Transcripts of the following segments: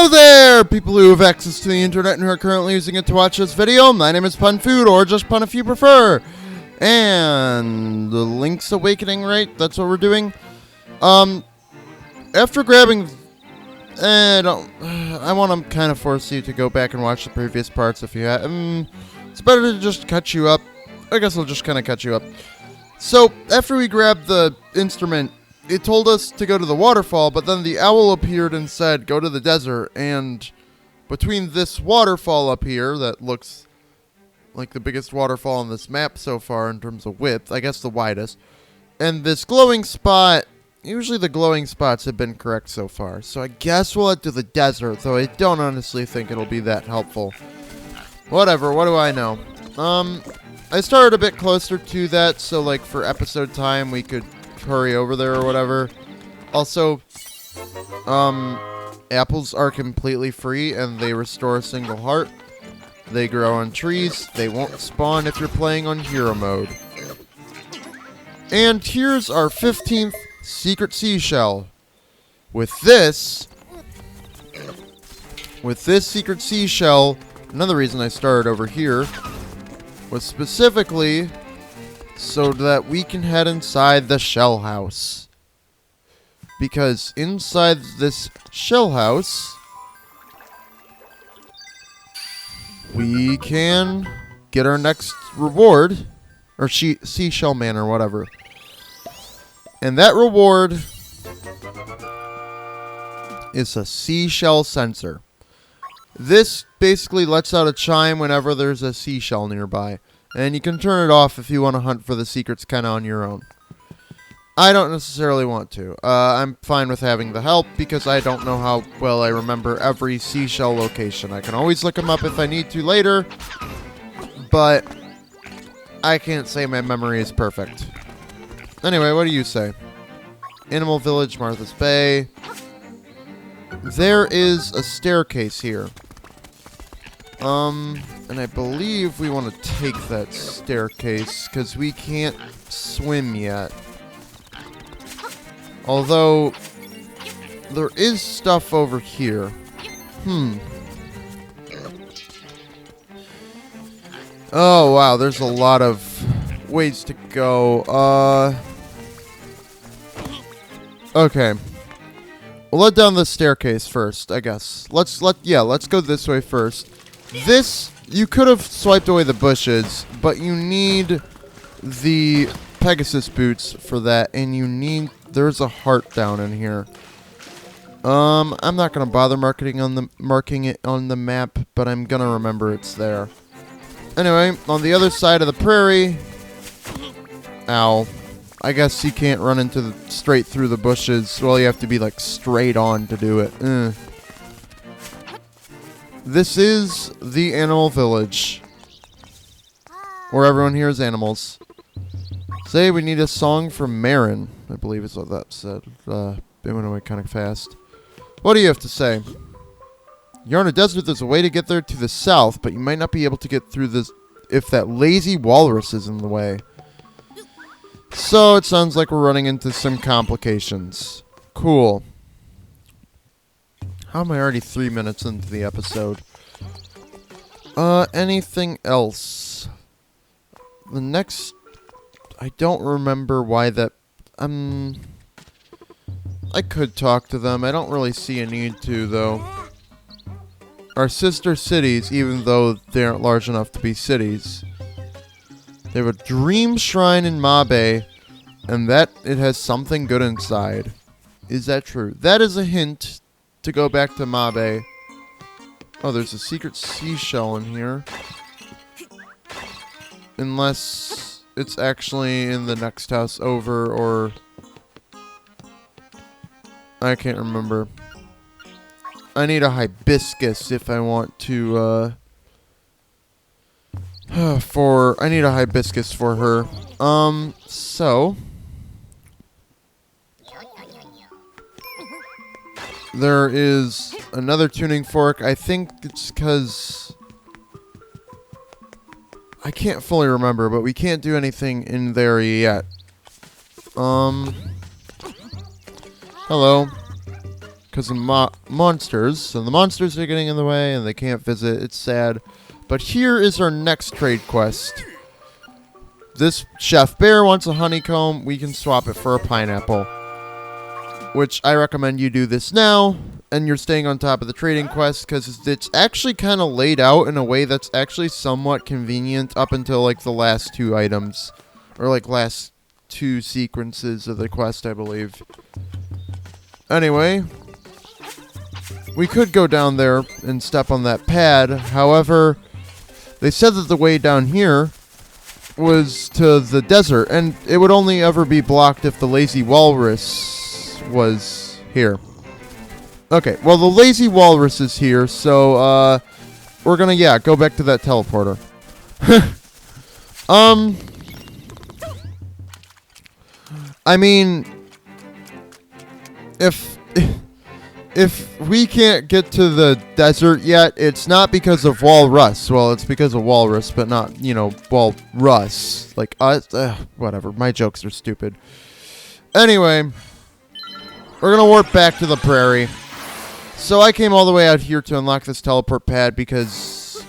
Hello there, people who have access to the internet and who are currently using it to watch this video. My name is Pun Food, or just Pun if you prefer. And the Link's Awakening, right? That's what we're doing. After grabbing... I want to kind of force you to go back and watch the previous parts if you have... it's better to just catch you up. I guess I'll just kind of catch you up. So, after we grabbed the instrument, it told us to go to the waterfall, but then the owl appeared and said, go to the desert. And between this waterfall up here, that looks like the biggest waterfall on this map so far in terms of width, I guess the widest, and this glowing spot, usually the glowing spots have been correct so far. So I guess we'll head to the desert, though I don't honestly think it'll be that helpful. Whatever, what do I know? I started a bit closer to that, so like for episode time we could hurry over there or whatever. Also, apples are completely free and they restore a single heart. They grow on trees. They won't spawn if you're playing on hero mode. And here's our 15th secret seashell. With this secret seashell, another reason I started over here was specifically so that we can head inside the shell house. Because inside this shell house, we can get our next reward, or seashell man or whatever. And that reward is a seashell sensor. This basically lets out a chime whenever there's a seashell nearby. And you can turn it off if you want to hunt for the secrets kind of on your own. I don't necessarily want to. I'm fine with having the help because I don't know how well I remember every seashell location. I can always look them up if I need to later, but I can't say my memory is perfect. Anyway, what do you say? Animal Village, Martha's Bay. There is a staircase here. And I believe we want to take that staircase because we can't swim yet. Although, there is stuff over here. Oh, wow, there's a lot of ways to go. Okay. We'll let down the staircase first, I guess. Let's go this way first. This, you could have swiped away the bushes, but you need the Pegasus boots for that, and there's a heart down in here. I'm not gonna bother marking it on the map, but I'm gonna remember it's there. Anyway, on the other side of the prairie, ow. I guess you can't run straight through the bushes. Well, you have to be like straight on to do it. This is the Animal Village, where everyone hears animals. Say we need a song from Marin, I believe is what that said. It went away kind of fast. What do you have to say? You're on a desert, there's a way to get there to the south, but you might not be able to get through this if that lazy walrus is in the way. So it sounds like we're running into some complications. Cool. How am I already 3 minutes into the episode? Anything else? The next... I don't remember why that... I could talk to them. I don't really see a need to, though. Our sister cities, even though they aren't large enough to be cities. They have a dream shrine in Mabe, and that it has something good inside. Is that true? That is a hint to go back to Mabe. Oh, there's a secret seashell in here. Unless it's actually in the next house over, or... I can't remember. I need a hibiscus if I want to, I need a hibiscus for her. So... There is another tuning fork. I think it's because... I can't fully remember, but we can't do anything in there yet. Hello. because of monsters. And the monsters are getting in the way, and they can't visit. It's sad. But here is our next trade quest. This Chef Bear wants a honeycomb. We can swap it for a pineapple. Which I recommend you do this now. And you're staying on top of the trading quest, because it's actually kind of laid out in a way that's actually somewhat convenient up until, like, the last two items. Or, like, last two sequences of the quest, I believe. Anyway, we could go down there and step on that pad. However, they said that the way down here was to the desert, and it would only ever be blocked if the lazy walrus was here. Okay, well, the lazy walrus is here, so we're gonna, yeah, go back to that teleporter. I mean, if we can't get to the desert yet, it's not because of walrus. Well, it's because of walrus, but not, you know, walrus. Like, whatever. My jokes are stupid. Anyway, we're going to warp back to the prairie. So I came all the way out here to unlock this teleport pad because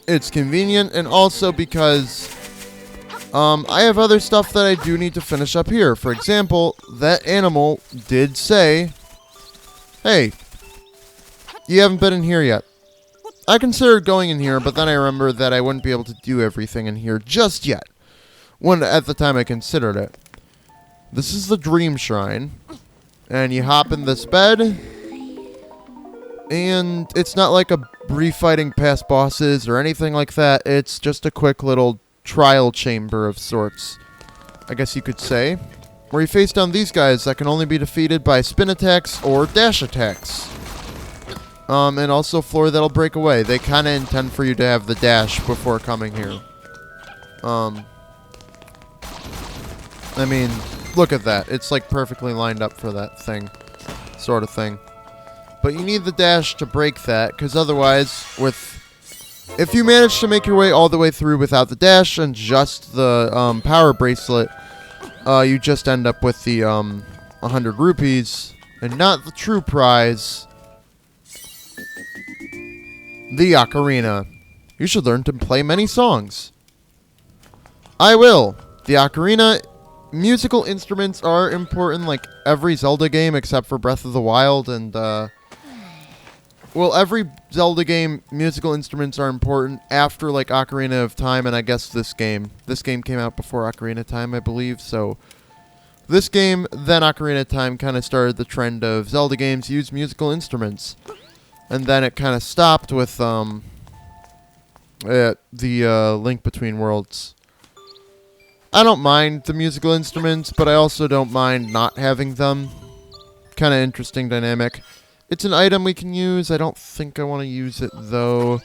it's convenient, and also because I have other stuff that I do need to finish up here. For example, that animal did say, hey, you haven't been in here yet. I considered going in here, but then I remembered that I wouldn't be able to do everything in here just yet. When at the time I considered it. This is the Dream Shrine. And you hop in this bed. And it's not like a brief fighting past bosses or anything like that. It's just a quick little trial chamber of sorts, I guess you could say, where you face down these guys that can only be defeated by spin attacks or dash attacks. And also floor that'll break away. They kind of intend for you to have the dash before coming here. I mean, look at that. It's like perfectly lined up for that thing, sort of thing. But you need the dash to break that, because otherwise, if you manage to make your way all the way through without the dash and just the power bracelet, you just end up with the 100 rupees and not the true prize, the ocarina. You should learn to play many songs. I will. The ocarina, musical instruments are important, like every Zelda game except for Breath of the Wild, and well, every Zelda game, musical instruments are important after, like, Ocarina of Time, and I guess this game. This game came out before Ocarina of Time, I believe, so this game, then Ocarina of Time, kind of started the trend of Zelda games use musical instruments. And then it kind of stopped with the Link Between Worlds. I don't mind the musical instruments, but I also don't mind not having them. Kind of interesting dynamic. It's an item we can use. I don't think I want to use it, though.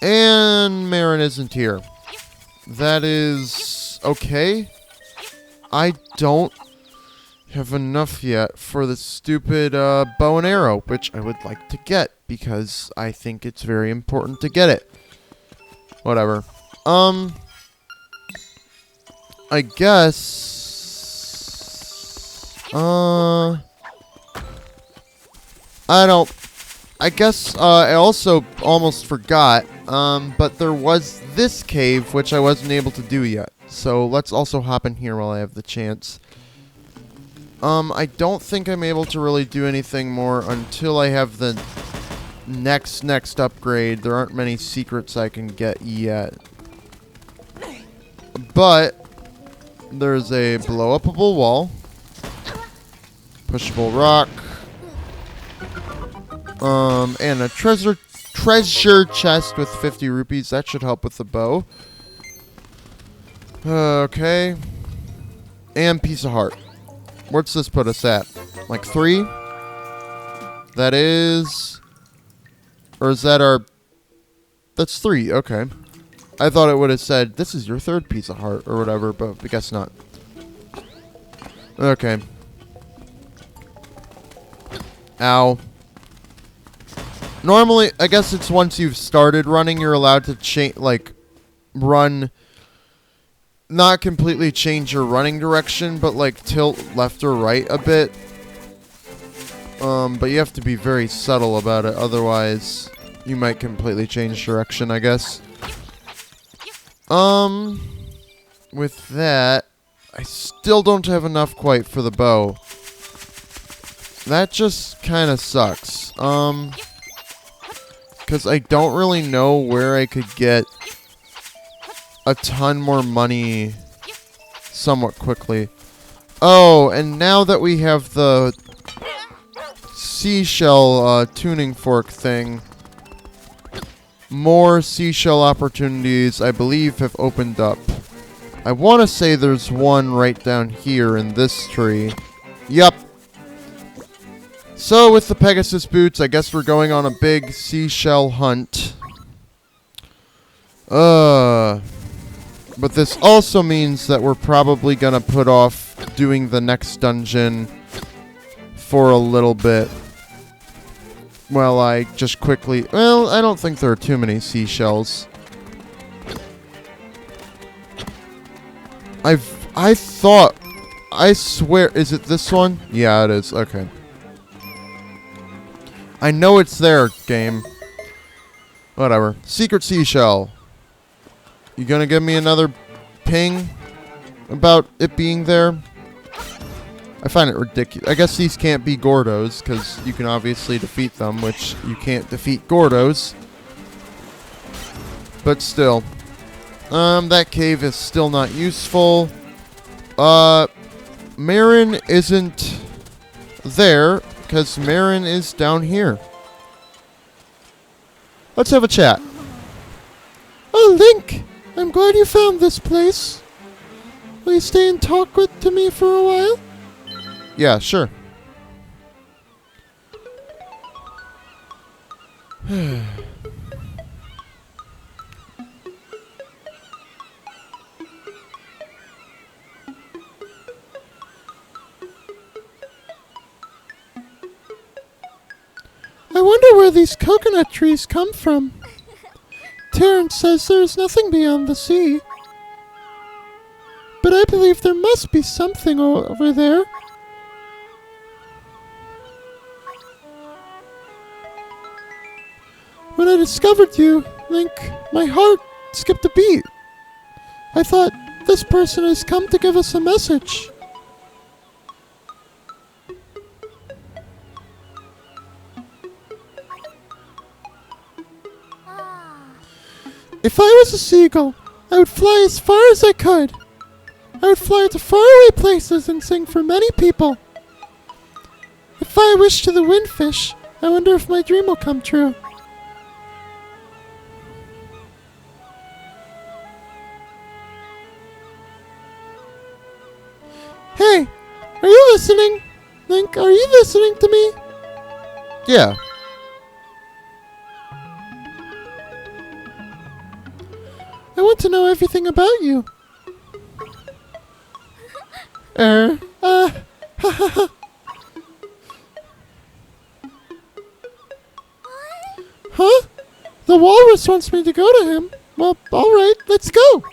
And Marin isn't here. That is okay. I don't have enough yet for the stupid bow and arrow, which I would like to get, because I think it's very important to get it. Whatever. I guess... I guess I also almost forgot, but there was this cave, which I wasn't able to do yet. So let's also hop in here while I have the chance. I don't think I'm able to really do anything more until I have the next upgrade. There aren't many secrets I can get yet. But there's a blow-upable wall, pushable rock, and a treasure chest with 50 rupees. That should help with the bow. Okay. And piece of heart. What's this put us at? Like 3? That is... Or is that our... That's 3, okay. I thought it would have said, this is your 3rd piece of heart, or whatever, but I guess not. Okay. Ow. Normally, I guess it's once you've started running, you're allowed to run... Not completely change your running direction, but, like, tilt left or right a bit. But you have to be very subtle about it, otherwise you might completely change direction, I guess. With that, I still don't have enough quite for the bow. That just kind of sucks. Because I don't really know where I could get a ton more money somewhat quickly. Oh, and now that we have the seashell tuning fork thing, more seashell opportunities, I believe, have opened up. I want to say there's one right down here in this tree. Yup. So, with the Pegasus boots, I guess we're going on a big seashell hunt. But this also means that we're probably gonna put off doing the next dungeon for a little bit. Well, I just quickly... Well, I don't think there are too many seashells. I thought... I swear... Is it this one? Yeah, it is. Okay. I know it's there, game. Whatever. Secret seashell. You gonna give me another ping about it being there? I find it ridiculous. I guess these can't be Gordos, because you can obviously defeat them, which you can't defeat Gordos. But still. That cave is still not useful. Marin isn't there, because Marin is down here. Let's have a chat. Oh, Link! I'm glad you found this place. Will you stay and talk to me for a while? Yeah, sure. I wonder where these coconut trees come from. Terrence says there is nothing beyond the sea. But I believe there must be something over there. When I discovered you, Link, my heart skipped a beat. I thought, this person has come to give us a message. If I was a seagull, I would fly as far as I could. I would fly to faraway places and sing for many people. If I wish to the windfish, I wonder if my dream will come true. Hey, are you listening? Link, are you listening to me? Yeah. I want to know everything about you. Huh? The walrus wants me to go to him. Well, alright, let's go.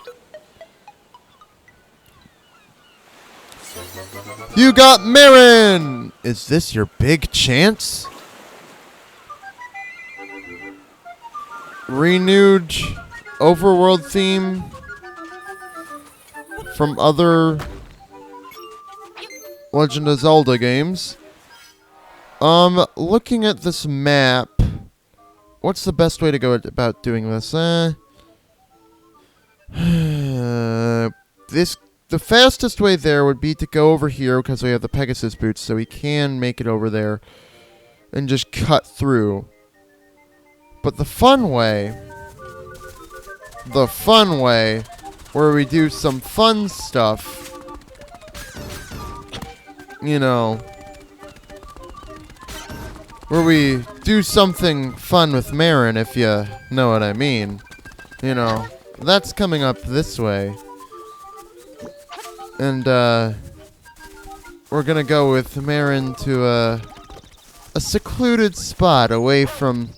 You got Marin! Is this your big chance? Renewed overworld theme from other Legend of Zelda games. Looking at this map, what's the best way to go about doing this? The fastest way there would be to go over here because we have the Pegasus boots, so we can make it over there and just cut through. But the fun way, where we do some fun stuff, you know, where we do something fun with Marin, if you know what I mean. You know, that's coming up this way. And, we're gonna go with Marin to a secluded spot away from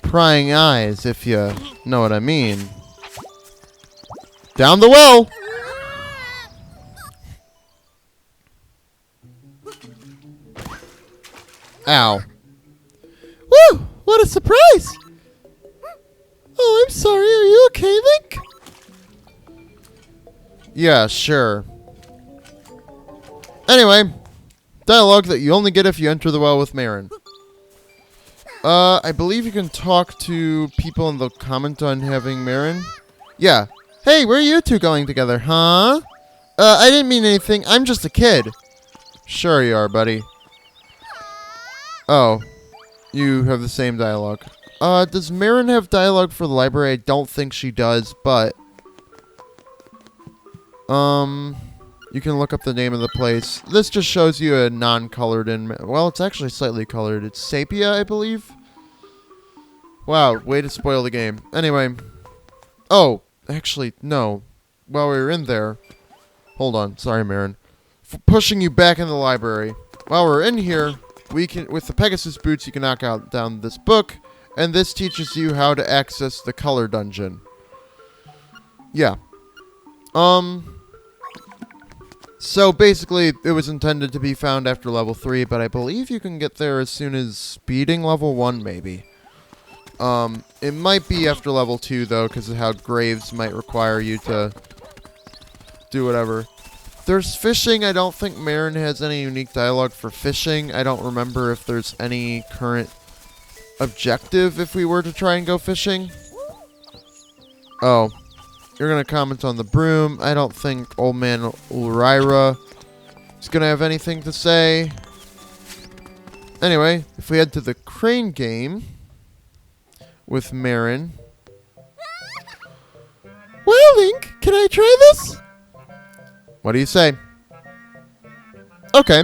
prying eyes, if you know what I mean. Down the well! Ow. Woo! What a surprise! Oh, I'm sorry. Are you okay, Link? Yeah, sure. Anyway, dialogue that you only get if you enter the well with Marin. I believe you can talk to people and they'll comment on having Marin. Yeah. Hey, where are you two going together, huh? I didn't mean anything. I'm just a kid. Sure you are, buddy. Oh. You have the same dialogue. Does Marin have dialogue for the library? I don't think she does, but... You can look up the name of the place. This just shows you a non-colored in... Well, it's actually slightly colored. It's sepia, I believe? Wow, way to spoil the game. Anyway. Oh, actually, no. While we were in there... Hold on. Sorry, Marin. Pushing you back in the library. While we're in here, we can... With the Pegasus boots, you can knock out down this book. And this teaches you how to access the color dungeon. Yeah. So basically, it was intended to be found after level 3, but I believe you can get there as soon as beating level 1, maybe. It might be after level 2, though, because of how graves might require you to do whatever. There's fishing. I don't think Marin has any unique dialogue for fishing. I don't remember if there's any current objective if we were to try and go fishing. Oh. You're going to comment on the broom. I don't think Old Man Ulrira is going to have anything to say. Anyway, if we head to the crane game with Marin. Well, Link, can I try this? What do you say? Okay.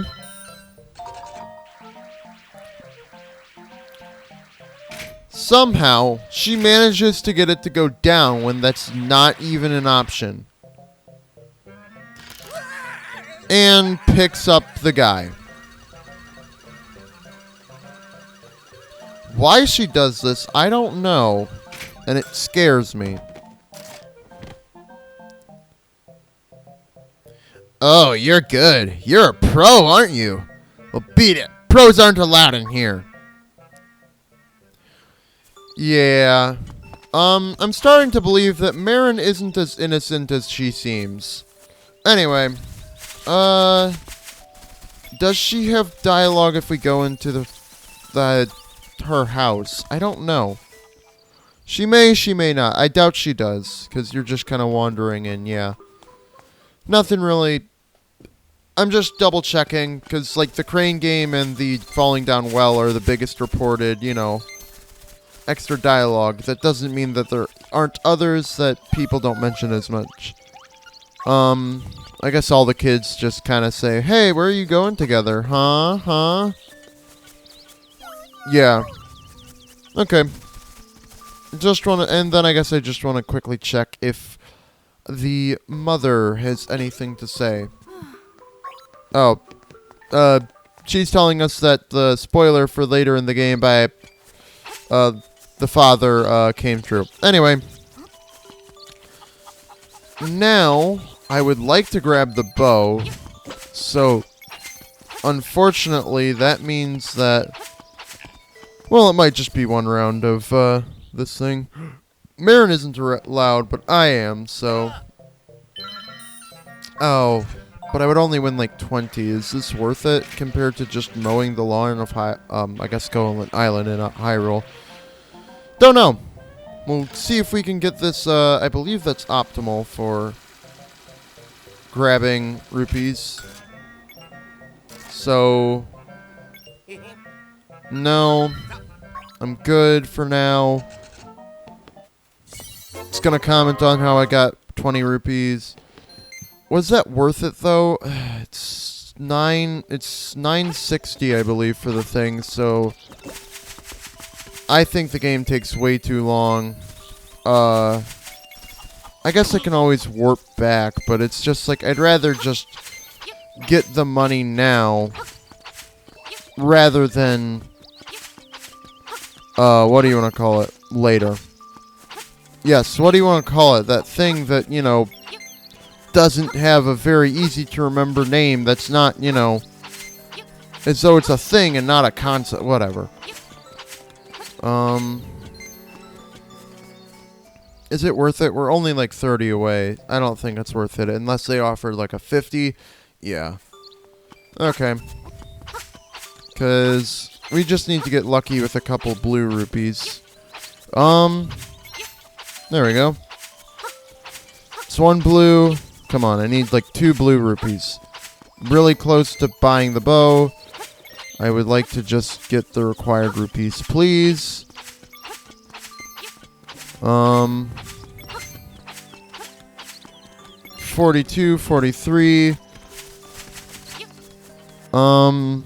Somehow, she manages to get it to go down when that's not even an option. And picks up the guy. Why she does this, I don't know. And it scares me. Oh, you're good. You're a pro, aren't you? Well, beat it. Pros aren't allowed in here. Yeah. I'm starting to believe that Marin isn't as innocent as she seems. Anyway. Does she have dialogue if we go into her house? I don't know. She may not. I doubt she does, because you're just kind of wandering in, yeah. Nothing really. I'm just double checking, because, like, the crane game and the falling down well are the biggest reported, you know, extra dialogue. That doesn't mean that there aren't others that people don't mention as much. I guess all the kids just kind of say, hey, where are you going together? Huh? Yeah. Okay. Just want to, and then I guess I just want to quickly check if the mother has anything to say. Oh. She's telling us that the spoiler for later in the game by the father came true. Anyway. Now, I would like to grab the bow. So, unfortunately, that means that... Well, it might just be one round of this thing. Marin isn't allowed, but I am, so... Oh, but I would only win like 20. Is this worth it compared to just mowing the lawn of I guess Golan Island in Hyrule? Don't know. We'll see if we can get this, I believe that's optimal for grabbing rupees. So, no, I'm good for now. It's gonna comment on how I got 20 rupees. Was that worth it though? It's 960, I believe, for the thing, so I think the game takes way too long. I guess I can always warp back, but it's just like, I'd rather just get the money now rather than, what do you want to call it? Later. Yes, what do you want to call it? That thing that, you know, doesn't have a very easy to remember name that's not, you know, As though it's a thing and not a concept. Whatever. Is it worth it? We're only like 30 away. I don't think it's worth it. Unless they offered like a 50. Yeah. Okay. Because we just need to get lucky with a couple blue rupees. There we go. It's 1 blue. Come on, I need like 2 blue rupees. Really close to buying the bow. I would like to just get the required rupees, please. 42, 43. I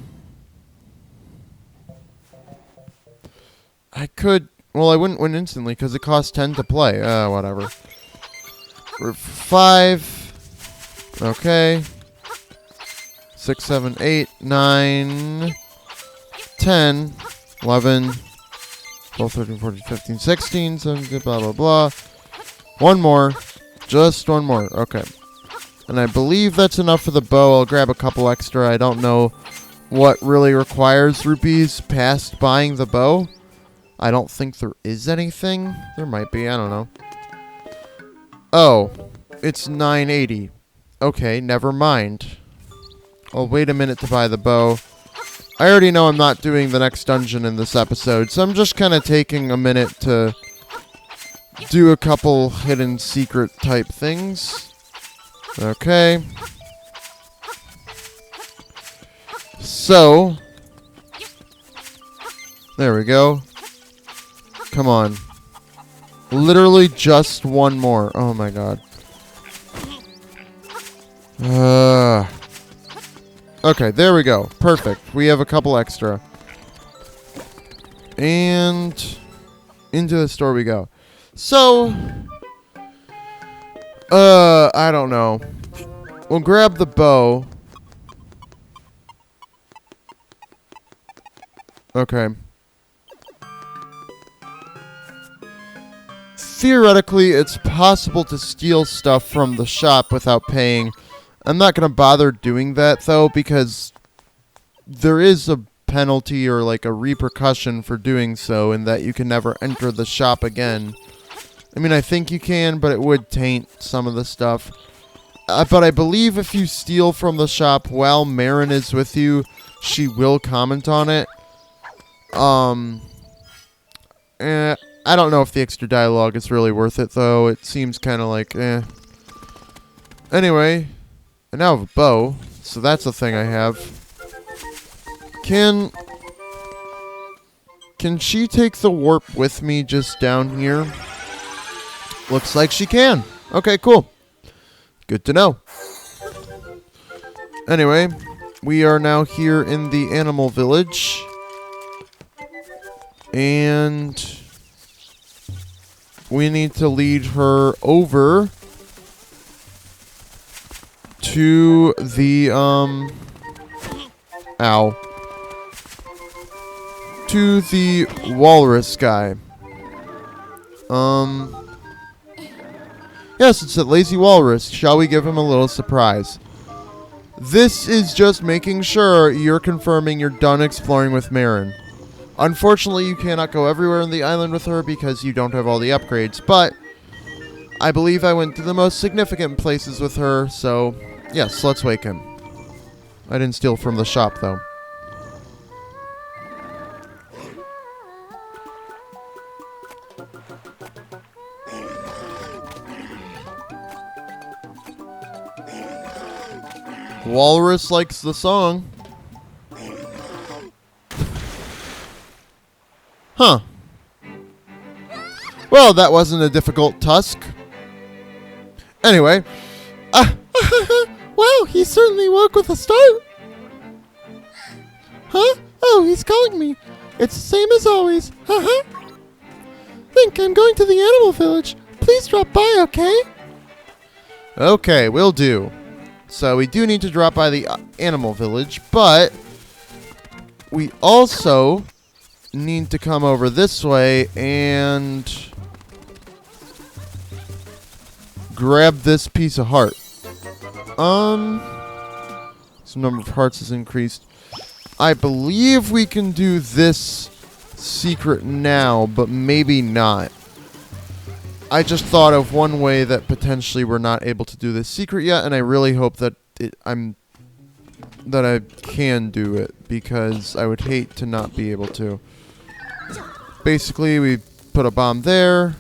could... Well, I wouldn't win instantly because it costs 10 to play. Whatever. We're 5. Okay. 6, 7, 8, 9, 10, 11, 12, 13, 14, 15, 16, 17, blah, blah, blah. One more. Just one more. Okay. And I believe that's enough for the bow. I'll grab a couple extra. I don't know what really requires rupees past buying the bow. I don't think there is anything. There might be. I don't know. Oh. It's 980. Okay, never mind. I'll wait a minute to buy the bow. I already know I'm not doing the next dungeon in this episode, so I'm just kind of taking a minute to do a couple hidden secret type things. Okay. So, there we go. Come on. Literally just one more. Oh my god. Okay, there we go. Perfect. We have a couple extra. And into the store we go. So, I don't know. We'll grab the bow. Okay. Theoretically, it's possible to steal stuff from the shop without paying. I'm not going to bother doing that, though, because there is a penalty or, like, a repercussion for doing so in that you can never enter the shop again. I mean, I think you can, but it would taint some of the stuff. But I believe if you steal from the shop while Marin is with you, she will comment on it. I don't know if the extra dialogue is really worth it, though. It seems kind of like, Anyway, I now have a bow, so that's a thing I have. Can she take the warp with me just down here? Looks like she can. Okay, cool. Good to know. Anyway, we are now here in the animal village. And we need to lead her over to the, to the walrus guy. Yes, it's a lazy walrus. Shall we give him a little surprise? This is just making sure you're confirming you're done exploring with Marin. Unfortunately, you cannot go everywhere on the island with her because you don't have all the upgrades, but I believe I went to the most significant places with her, so yes, let's wake him. I didn't steal from the shop, though. Walrus likes the song. Huh. Well, that wasn't a difficult tusk. Anyway. Wow, he certainly woke with a start. Huh? Oh, he's calling me. It's the same as always. Think I'm going to the animal village. Please drop by, okay? Okay, will do. So we do need to drop by the animal village, but we also need to come over this way and grab this piece of heart. So number of hearts is increased. I believe we can do this secret now, but maybe not. I just thought of one way that potentially we're not able to do this secret yet, and I really hope that I can do it, because I would hate to not be able to. Basically, we put a bomb there.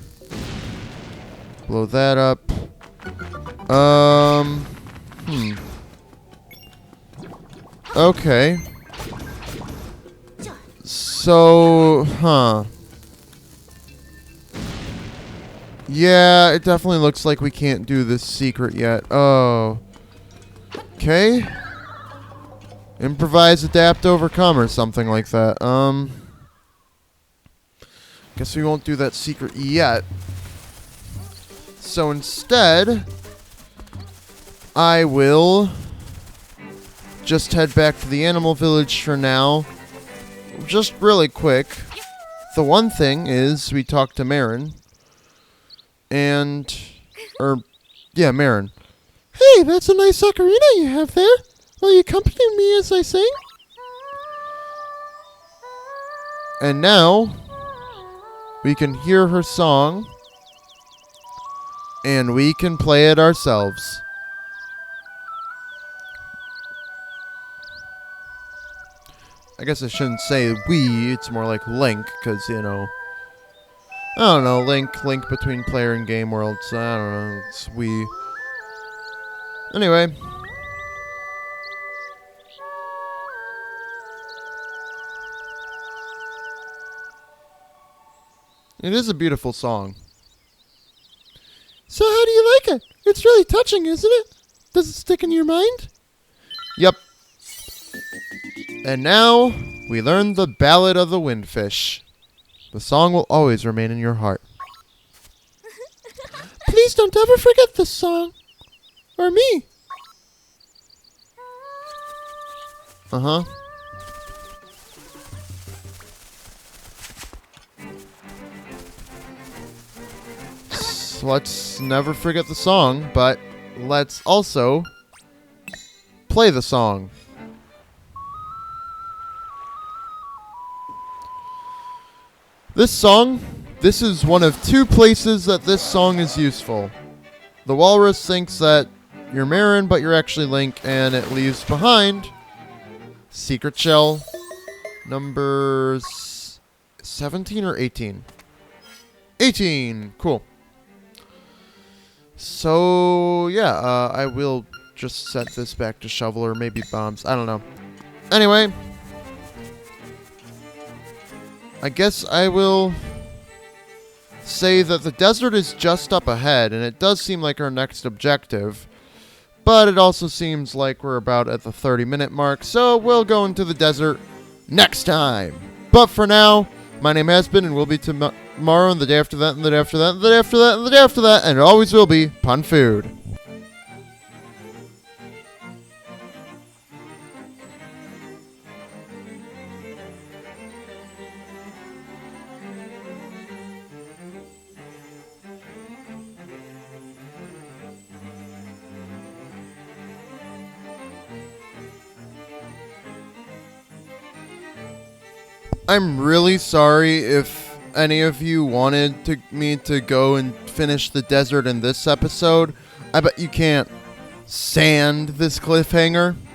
Blow that up. Okay. So, yeah, it definitely looks like we can't do this secret yet. Oh. Okay. Improvise, adapt, overcome, or something like that. Guess we won't do that secret yet. So instead, I will just head back to the animal village for now. Just really quick. The one thing is we talked to Marin. Marin. Hey, that's a nice ocarina you have there. Will you accompany me as I sing? And now, we can hear her song, and we can play it ourselves. I guess I shouldn't say we, it's more like Link, because, you know, I don't know, link between player and game worlds, I don't know, it's we. Anyway. It is a beautiful song. So how do you like it? It's really touching, isn't it? Does it stick in your mind? Yep. And now, we learn the Ballad of the Windfish. The song will always remain in your heart. Please don't ever forget this song. Or me. Uh-huh. Let's never forget the song, but let's also play the song. This is one of two places that this song is useful. The walrus thinks that you're Marin, but you're actually Link, and it leaves behind secret shell number 17 or 18? 18! Cool. So, yeah, I will just set this back to shovel or maybe bombs. I don't know. Anyway, I guess I will say that the desert is just up ahead, and it does seem like our next objective. But it also seems like we're about at the 30-minute mark, so we'll go into the desert next time. But for now, my name has been and will be tomorrow, and the day after that, and the day after that, and the day after that, and the day after that, and it always will be Pun Food. I'm really sorry if any of you wanted me to go and finish the desert in this episode. I bet you can't stand this cliffhanger.